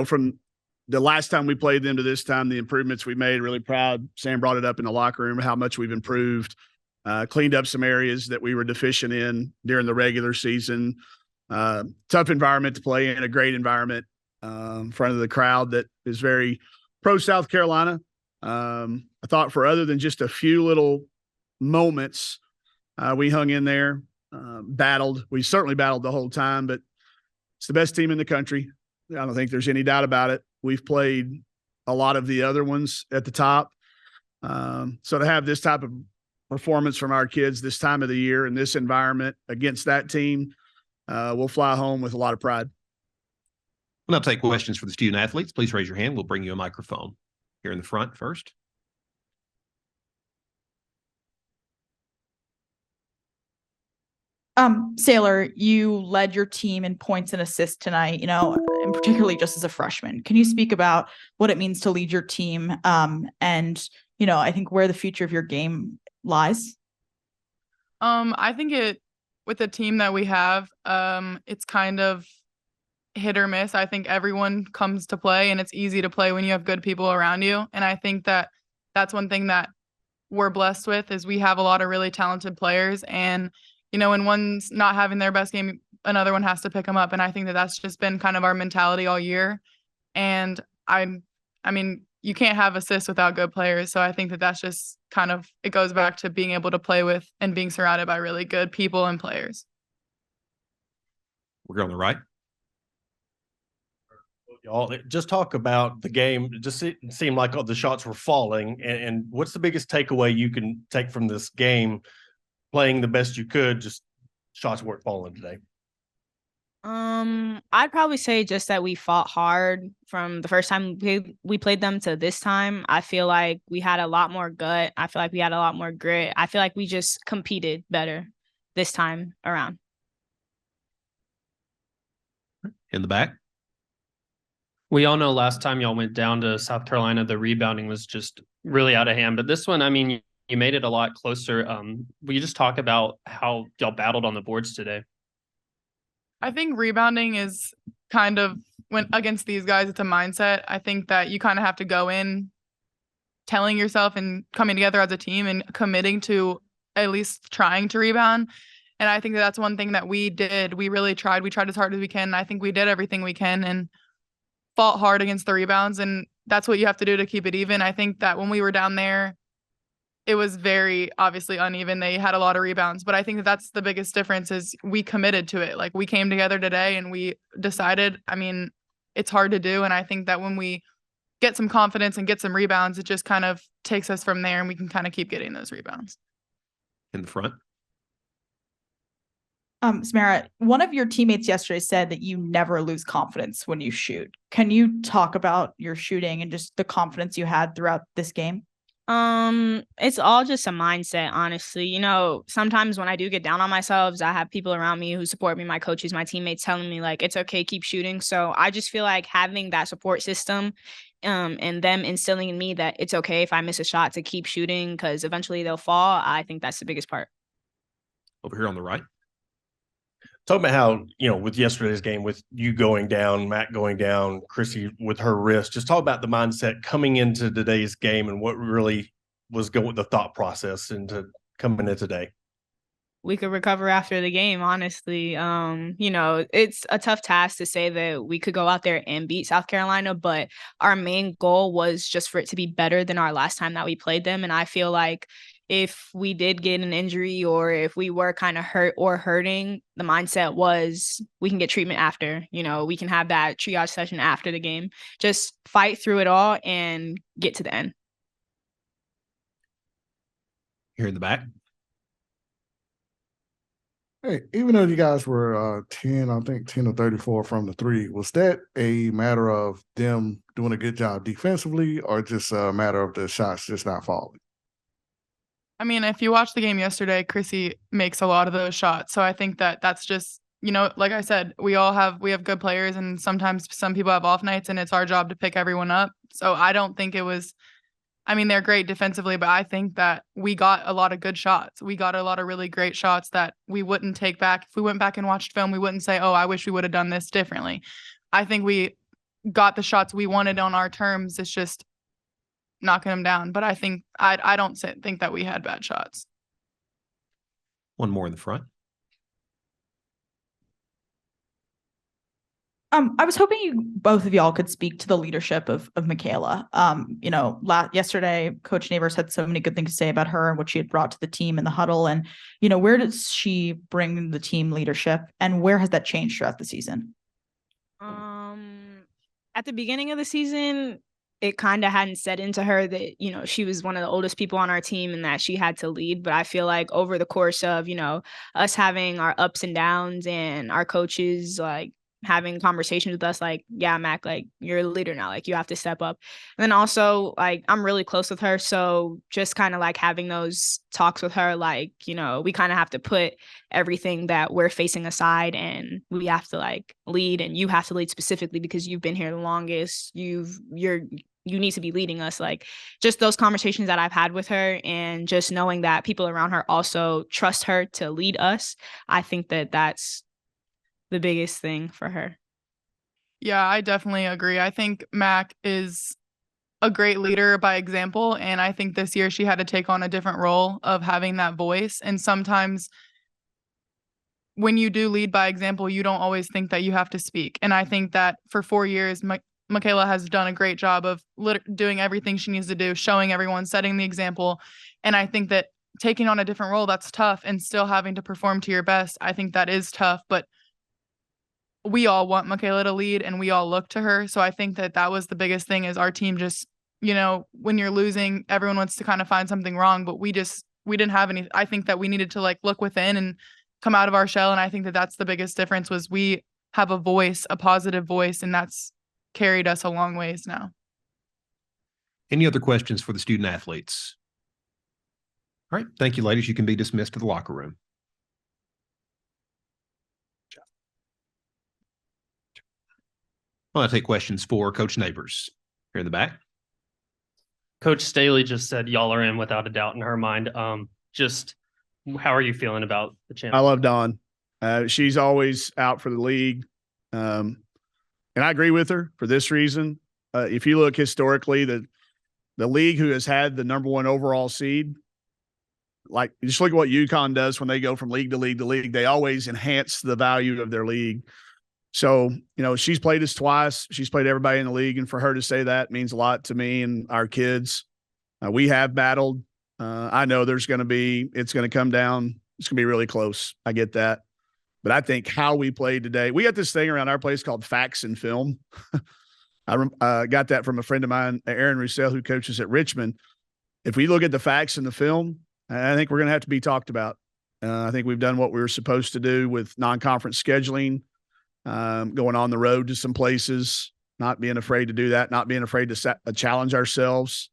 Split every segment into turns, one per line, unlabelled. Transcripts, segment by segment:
from the last time we played them to this time, the improvements we made, really proud. Sam brought it up in the locker room, how much we've improved, cleaned up some areas that we were deficient in during the regular season. Tough environment to play in, a great environment in front of the crowd that is very pro South Carolina. I thought for other than just a few little moments, we hung in there, battled. We certainly battled the whole time, but it's the best team in the country. I don't think there's any doubt about it. We've played a lot of the other ones at the top. So to have this type of performance from our kids this time of the year in this environment against that team, we'll fly home with a lot of pride.
We'll now take questions for the student athletes. Please raise your hand. We'll bring you a microphone. Here in the front first.
Saylor, you led your team in points and assists tonight, and particularly just as a freshman. Can you speak about what it means to lead your team? And I think where the future of your game lies?
I think with the team that we have, it's kind of hit or miss. I think everyone comes to play, and it's easy to play when you have good people around you. And I think that's one thing that we're blessed with is we have a lot of really talented players. And when one's not having their best game, another one has to pick them up. And I think that's just been kind of our mentality all year. And I mean, you can't have assists without good players. So I think that's just kind of, it goes back to being able to play with and being surrounded by really good people and players.
We're on the right.
Y'all just talk about the game. It just seemed like the shots were falling. And what's the biggest takeaway you can take from this game? Playing the best you could, just shots weren't falling today.
I'd probably say just that we fought hard from the first time we played them to this time. I feel like we had a lot more gut. I feel like we had a lot more grit. I feel like we just competed better this time around.
In the back.
We all know last time y'all went down to South Carolina, the rebounding was just really out of hand. But this one, I mean, you made it a lot closer. Will you just talk about how y'all battled on the boards today?
I think rebounding is kind of, when against these guys, it's a mindset. I think that you kind of have to go in telling yourself and coming together as a team and committing to at least trying to rebound. And I think that's one thing that we did. We really tried. We tried as hard as we can. And I think we did everything we can and fought hard against the rebounds. And that's what you have to do to keep it even. I think that when we were down there, it was very obviously uneven. They had a lot of rebounds, but I think that's the biggest difference is we committed to it. Like we came together today and we decided, I mean, it's hard to do. And I think that when we get some confidence and get some rebounds, it just kind of takes us from there and we can kind of keep getting those rebounds.
In the front.
Samara, one of your teammates yesterday said that you never lose confidence when you shoot. Can you talk about your shooting and just the confidence you had throughout this game?
It's all just a mindset, honestly. Sometimes when I do get down on myself, I have people around me who support me, my coaches, my teammates telling me like, it's okay, keep shooting. So I just feel like having that support system, and them instilling in me that it's okay if I miss a shot to keep shooting because eventually they'll fall. I think that's the biggest part.
Over here on the right.
Talk about how, with yesterday's game, with you going down, Matt going down, Chrissy with her wrist, just talk about the mindset coming into today's game and what really was the thought process into coming in today.
We could recover after the game, honestly. It's a tough task to say that we could go out there and beat South Carolina, but our main goal was just for it to be better than our last time that we played them. And I feel like if we did get an injury or if we were kind of hurt or hurting, the mindset was we can get treatment after. We can have that triage session after the game. Just fight through it all and get to the end.
Here in the back.
Hey, even though you guys were 10 or 34 from the three, was that a matter of them doing a good job defensively or just a matter of the shots just not falling?
I mean, if you watch the game yesterday, Chrissy makes a lot of those shots. So I think that's just, like I said, we have good players and sometimes some people have off nights and it's our job to pick everyone up. So I don't think it was, they're great defensively, but I think that we got a lot of good shots. We got a lot of really great shots that we wouldn't take back. If we went back and watched film, we wouldn't say, oh, I wish we would have done this differently. I think we got the shots we wanted on our terms. It's just knocking them down. But I think I don't think that we had bad shots.
One more in the front.
I was hoping both of y'all could speak to the leadership of Michaela. Yesterday, Coach Neighbors had so many good things to say about her and what she had brought to the team in the huddle. And, where does she bring the team leadership, and where has that changed throughout the season?
At the beginning of the season, it kind of hadn't set into her that, she was one of the oldest people on our team and that she had to lead. But I feel like over the course of, us having our ups and downs and our coaches, like, having conversations with us, like, yeah, Mac, like, you're a leader now, like, you have to step up. And then also, like, I'm really close with her, so just kind of like having those talks with her, like, we kind of have to put everything that we're facing aside, and we have to, like, lead, and you have to lead specifically because you've been here the longest. You need to be leading us. Like, just those conversations that I've had with her, and just knowing that people around her also trust her to lead us, I think that that's the biggest thing for her.
Yeah, I definitely agree. I think Mac is a great leader by example. And I think this year she had to take on a different role of having that voice. And sometimes when you do lead by example, you don't always think that you have to speak. And I think that for 4 years, Michaela has done a great job of doing everything she needs to do, showing everyone, setting the example. And I think that taking on a different role, that's tough, and still having to perform to your best, I think that is tough. But we all want Michaela to lead, and we all look to her. So I think that was the biggest thing, is our team just, when you're losing, everyone wants to kind of find something wrong, but we didn't have any. I think that we needed to, like, look within and come out of our shell. And I think that that's the biggest difference, was we have a voice, a positive voice, and that's carried us a long ways now.
Any other questions for the student athletes? All right. Thank you, ladies. You can be dismissed to the locker room. I want to take questions for Coach Neighbors here in the back.
Coach Staley just said y'all are in without a doubt in her mind. Just how are you feeling about the chance?
I love Dawn. She's always out for the league. And I agree with her for this reason. If you look historically, the league who has had the number 1 overall seed, like, just look at what UConn does when they go from league to league to league. They always enhance the value of their league. So, she's played us twice. She's played everybody in the league. And for her to say that means a lot to me and our kids. We have battled. I know it's going to come down. It's going to be really close. I get that. But I think how we played today, we got this thing around our place called facts and film. I got that from a friend of mine, Aaron Roussel, who coaches at Richmond. If we look at the facts in the film, I think we're going to have to be talked about. I think we've done what we were supposed to do with non-conference scheduling. Going on the road to some places, not being afraid to do that, not being afraid to challenge ourselves,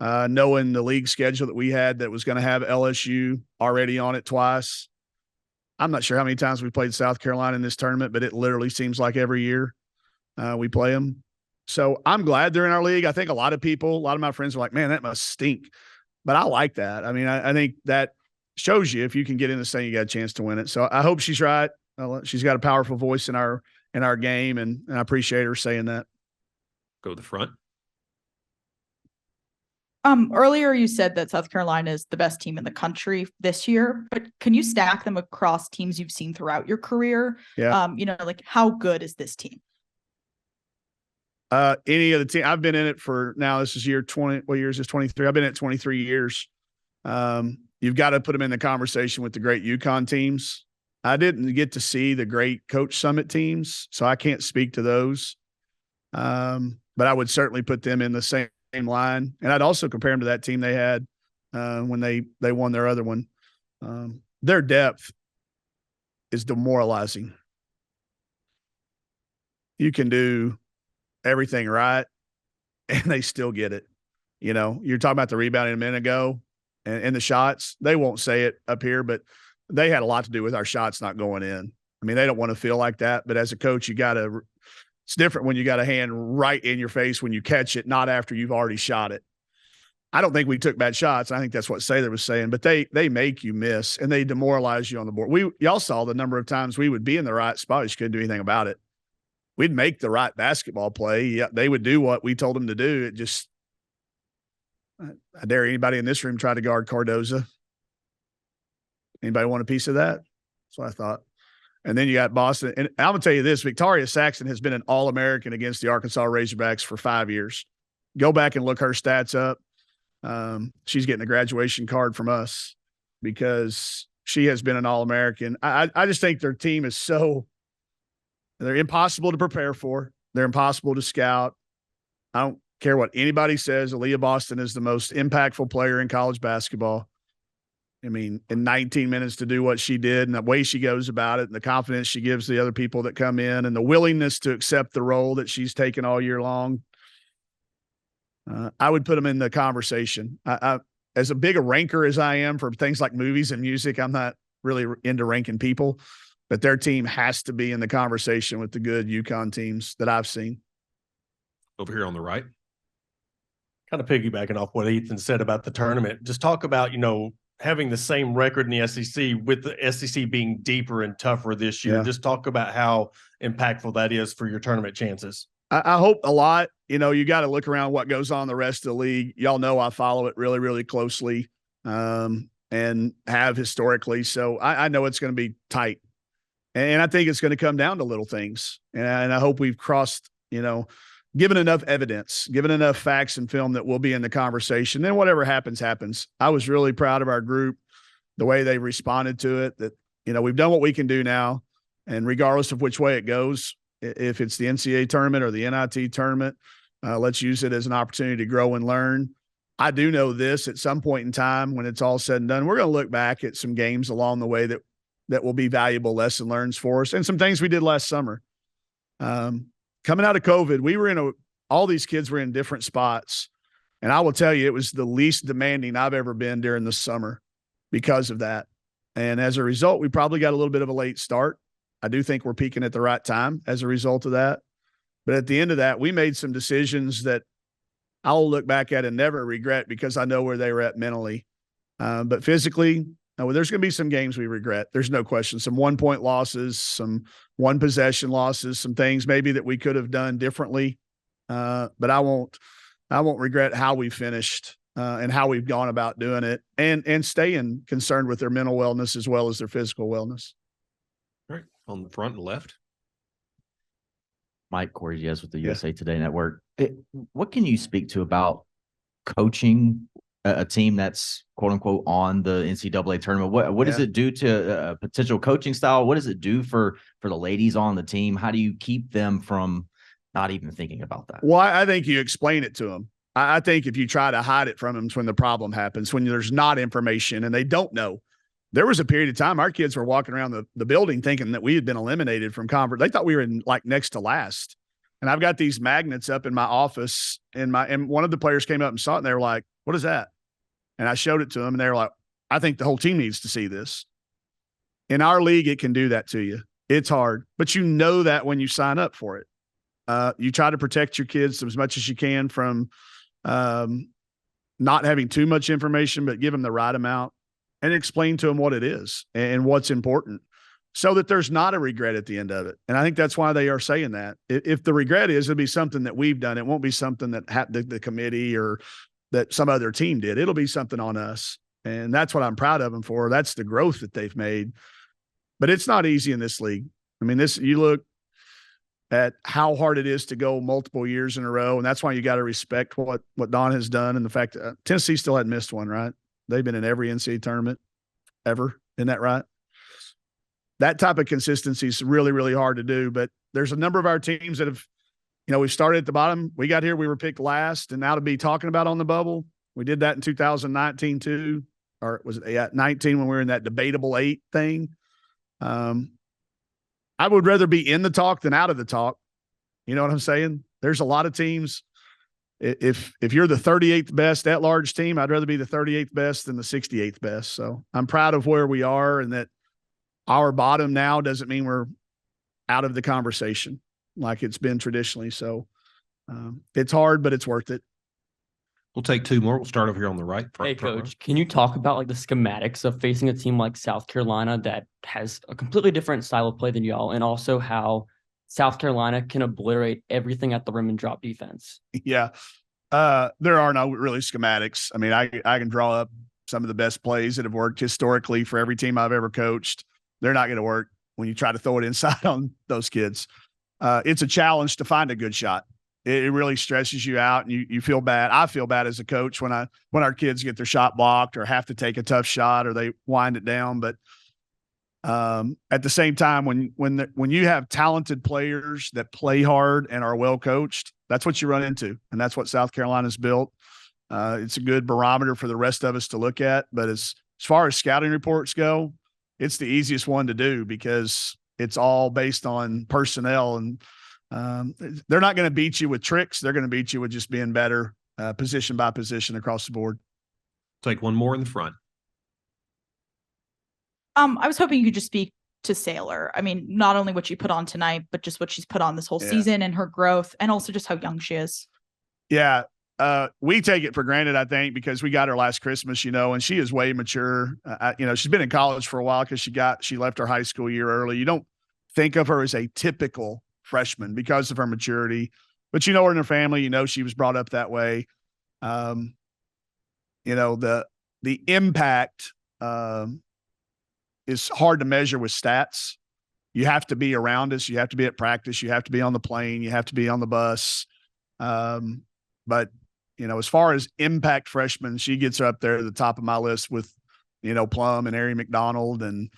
knowing the league schedule that we had that was going to have LSU already on it twice. I'm not sure how many times we played South Carolina in this tournament, but it literally seems like every year we play them. So I'm glad they're in our league. I think a lot of my friends are like, man, that must stink. But I like that. I mean, I think that shows you if you can get in this thing, you got a chance to win it. So I hope she's right. She's got a powerful voice in our game, and I appreciate her saying that.
Go to the front.
Earlier you said that South Carolina is the best team in the country this year, but can you stack them across teams you've seen throughout your career?
Yeah.
Like, how good is this team?
Any of the team, I've been in it for now. This is year 20. What year is this? 23. I've been at 23 years. You've got to put them in the conversation with the great UConn teams. I didn't get to see the great Coach Summit teams, so I can't speak to those. But I would certainly put them in the same line. And I'd also compare them to that team they had when they won their other one. Their depth is demoralizing. You can do everything right, and they still get it. You're talking about the rebounding a minute ago and the shots. They won't say it up here, but they had a lot to do with our shots not going in. I mean, they don't want to feel like that, but as a coach, it's different when you got a hand right in your face when you catch it, not after you've already shot it. I don't think we took bad shots. I think that's what Saylor was saying, but they make you miss and they demoralize you on the board. Y'all saw the number of times we would be in the right spot. You couldn't do anything about it. we'd make the right basketball play. Yeah, they would do what we told them to do. It just, I dare anybody in this room try to guard Cardoza. Anybody want a piece of that? That's what I thought. And then you got Boston. And I'm going to tell you this, Victoria Saxon has been an All-American against the Arkansas Razorbacks for 5 years. Go back and look her stats up. She's getting a graduation card from us because she has been an All-American. I just think their team is they're impossible to prepare for. They're impossible to scout. I don't care what anybody says. Aaliyah Boston is the most impactful player in college basketball. I mean, in 19 minutes to do what she did and the way she goes about it and the confidence she gives the other people that come in and the willingness to accept the role that she's taken all year long. I would put them in the conversation. I as a big a ranker as I am for things like movies and music, I'm not really into ranking people, but their team has to be in the conversation with the good UConn teams that I've seen.
Over here on the right.
Kind of piggybacking off what Ethan said about the tournament, just talk about, having the same record in the SEC with the SEC being deeper and tougher this year.
Yeah.
Just talk about how impactful that is for your tournament chances.
I hope a lot. You got to look around what goes on in the rest of the league. Y'all know I follow it really, really closely and have historically. So I know it's going to be tight. And I think it's going to come down to little things. And I hope we've crossed, given enough evidence, given enough facts and film that we'll be in the conversation. Then whatever happens, happens. I was really proud of our group, the way they responded to it, that, we've done what we can do now. And regardless of which way it goes, if it's the NCAA tournament or the NIT tournament, let's use it as an opportunity to grow and learn. I do know this, at some point in time, when it's all said and done, we're going to look back at some games along the way that will be valuable lesson learns for us and some things we did last summer. Coming out of COVID, we were all these kids were in different spots. And I will tell you, it was the least demanding I've ever been during the summer because of that. And as a result, we probably got a little bit of a late start. I do think we're peaking at the right time as a result of that. But at the end of that, we made some decisions that I'll look back at and never regret because I know where they were at mentally. But physically, there's going to be some games we regret. There's no question. Some 1-point losses, some 1-possession losses, some things maybe that we could have done differently. But I won't regret how we finished and how we've gone about doing it and staying concerned with their mental wellness as well as their physical wellness.
All right. On the front and left.
Mike Corriez with the USA Today Network. What can you speak to about coaching a team that's quote unquote on the NCAA tournament? What does it do to a potential coaching style? What does it do for the ladies on the team? How do you keep them from not even thinking about that?
Well, I think you explain it to them. I think if you try to hide it from them, it's when the problem happens, when there's not information and they don't know. There was a period of time our kids were walking around the building thinking that we had been eliminated from conference. They thought we were in next to last. And I've got these magnets up in my office and one of the players came up and saw it and they were like, "What is that?" And I showed it to them and they were like, "I think the whole team needs to see this." In our league, it can do that to you. It's hard, but you know that when you sign up for it. You try to protect your kids as much as you can from not having too much information, but give them the right amount and explain to them what it is and what's important so that there's not a regret at the end of it. And I think that's why they are saying that. If the regret is, it'll be something that we've done. It won't be something that the committee or that some other team did. It'll be something on us. And that's what I'm proud of them for. That's the growth that they've made. But it's not easy in this league. I mean, you look at how hard it is to go multiple years in a row. And that's why you got to respect what Don has done. And the fact that Tennessee still hadn't missed one, right? They've been in every NCAA tournament ever. Isn't that right? That type of consistency is really, really hard to do. But there's a number of our teams that have, we started at the bottom. We got here, we were picked last. And now to be talking about on the bubble, we did that in 2019 too. Or was it 19 when we were in that debatable 8 thing? I would rather be in the talk than out of the talk. You know what I'm saying? There's a lot of teams. If you're the 38th best at-large team, I'd rather be the 38th best than the 68th best. So I'm proud of where we are and that our bottom now doesn't mean we're out of the conversation like it's been traditionally. So it's hard, but it's worth it.
We'll take 2 more. We'll start over here on the right.
Hey, Coach, can you talk about the schematics of facing a team like South Carolina that has a completely different style of play than y'all, and also how South Carolina can obliterate everything at the rim and drop defense?
Yeah. There are no really schematics. I mean, I can draw up some of the best plays that have worked historically for every team I've ever coached. They're not going to work when you try to throw it inside on those kids. It's a challenge to find a good shot. It really stresses you out, and you feel bad. I feel bad as a coach when our kids get their shot blocked or have to take a tough shot or they wind it down. But at the same time, when you have talented players that play hard and are well coached, that's what you run into, and that's what South Carolina's built. It's a good barometer for the rest of us to look at. But as far as scouting reports go, it's the easiest one to do because it's all based on personnel, and they're not going to beat you with tricks. They're going to beat you with just being better position by position across the board.
Take one more in the front.
I was hoping you could just speak to Saylor. I mean, not only what she put on tonight, but just what she's put on this whole season and her growth, and also just how young she is.
Yeah. We take it for granted, I think, because we got her last Christmas, and she is way mature. She's been in college for a while because she left her high school year early. You don't think of her as a typical freshman because of her maturity, but her and her family, she was brought up that way. The impact is hard to measure with stats. You have to be around us. You have to be at practice. You have to be on the plane. You have to be on the bus. But as far as impact freshmen, she gets up there at the top of my list with, Plum and Ari McDonald, and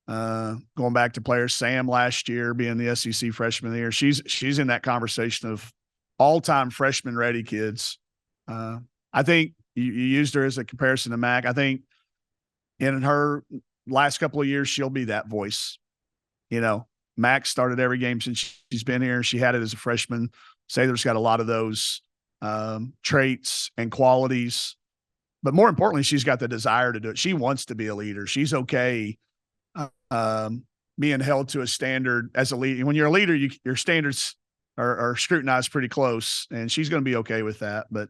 going back to players, Sam last year being the SEC freshman of the year. She's in that conversation of all-time freshman ready kids. I think you used her as a comparison to Mac. I think in her last couple of years, she'll be that voice. Mac started every game since she's been here. She had it as a freshman. Saylor's got a lot of those traits and qualities, but more importantly, she's got the desire to do it. She wants to be a leader. She's okay being held to a standard as a leader. When you're a leader, your standards are scrutinized pretty close, and she's going to be okay with that. But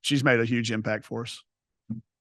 she's made a huge impact for us.